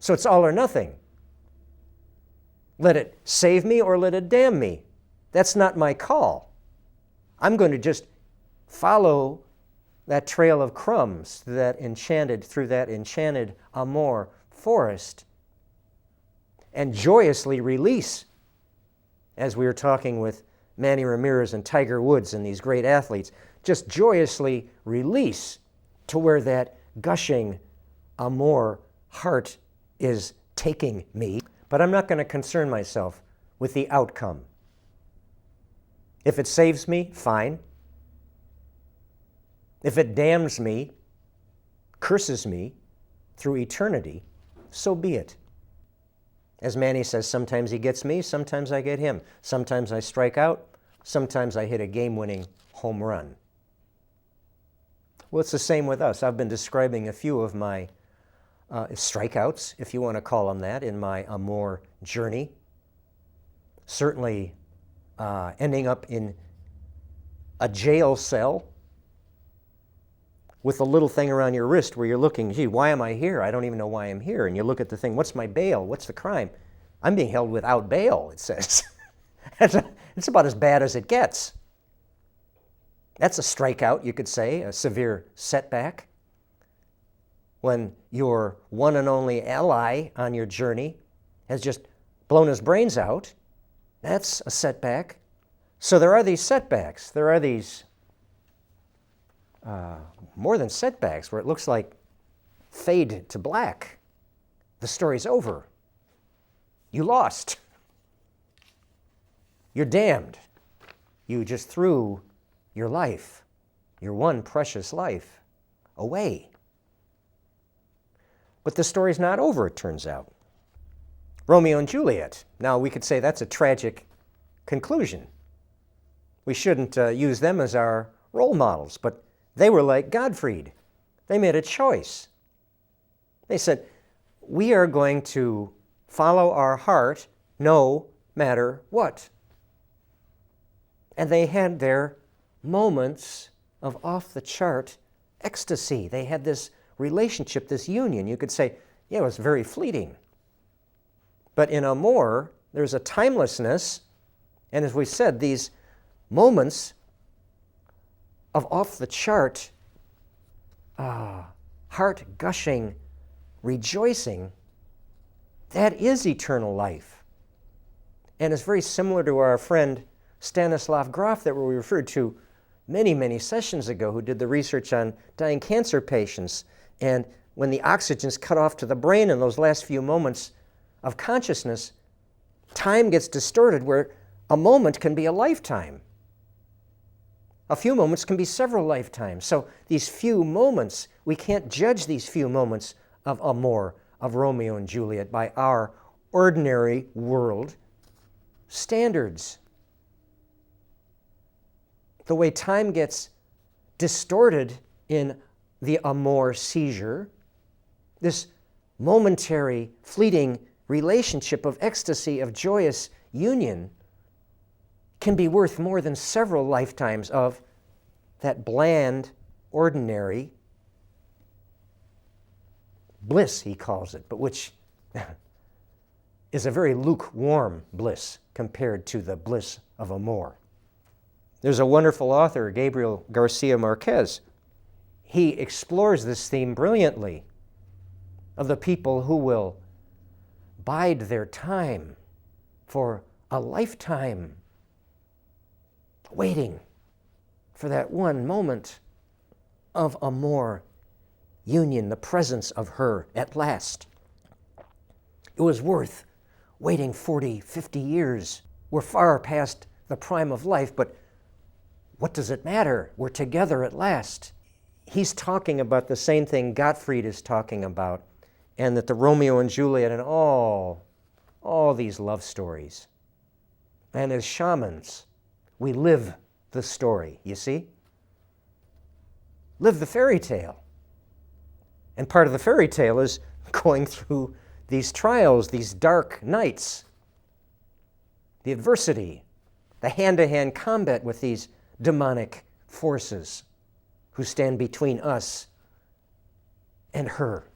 So it's all or nothing. Let it save me or let it damn me. That's not my call. I'm going to just follow that trail of crumbs through that enchanted AMOR forest and joyously release, as we were talking with Manny Ramirez and Tiger Woods and these great athletes, just joyously release to where that gushing AMOR heart is taking me. But I'm not going to concern myself with the outcome. If it saves me, fine. If it damns me, curses me through eternity, so be it. As Manny says, sometimes he gets me, sometimes I get him. Sometimes I strike out, sometimes I hit a game-winning home run. Well, it's the same with us. I've been describing a few of my strikeouts, if you want to call them that, in my AMOR journey. Certainly ending up in a jail cell with a little thing around your wrist where you're looking, gee, why am I here? I don't even know why I'm here. And you look at the thing, what's my bail? What's the crime? I'm being held without bail, it says. It's about as bad as it gets. That's a strikeout, you could say, a severe setback. When your one and only ally on your journey has just blown his brains out, that's a setback. So there are these setbacks. There are these more than setbacks, where it looks like fade to black. The story's over. You lost. You're damned. You just threw your life, your one precious life, away. But the story's not over, it turns out. Romeo and Juliet. Now, we could say that's a tragic conclusion. We shouldn't use them as our role models, but they were like Gottfried. They made a choice. They said, we are going to follow our heart no matter what. And they had their moments of off-the-chart ecstasy. They had this relationship, this union. You could say, yeah, it was very fleeting. But in AMOR, there's a timelessness, and as we said, these moments of off-the-chart, heart-gushing rejoicing, that is eternal life. And it's very similar to our friend Stanislav Grof that we referred to many, many sessions ago, who did the research on dying cancer patients. And when the oxygen's cut off to the brain in those last few moments of consciousness, time gets distorted where a moment can be a lifetime. A few moments can be several lifetimes. So these few moments, we can't judge these few moments of AMOR, of Romeo and Juliet, by our ordinary world standards. The way time gets distorted in the AMOR seizure, this momentary, fleeting relationship of ecstasy, of joyous union, can be worth more than several lifetimes of that bland, ordinary bliss, he calls it, but which is a very lukewarm bliss compared to the bliss of AMOR. There's a wonderful author, Gabriel Garcia Marquez. He explores this theme brilliantly, of the people who will bide their time for a lifetime, waiting for that one moment of AMOR union, the presence of her at last. It was worth waiting 40, 50 years. We're far past the prime of life, but what does it matter? We're together at last. He's talking about the same thing Gottfried is talking about, and that the Romeo and Juliet and all these love stories. And as shamans, we live the story, you see? Live the fairy tale. And part of the fairy tale is going through these trials, these dark nights, the adversity, the hand-to-hand combat with these demonic forces who stand between us and her.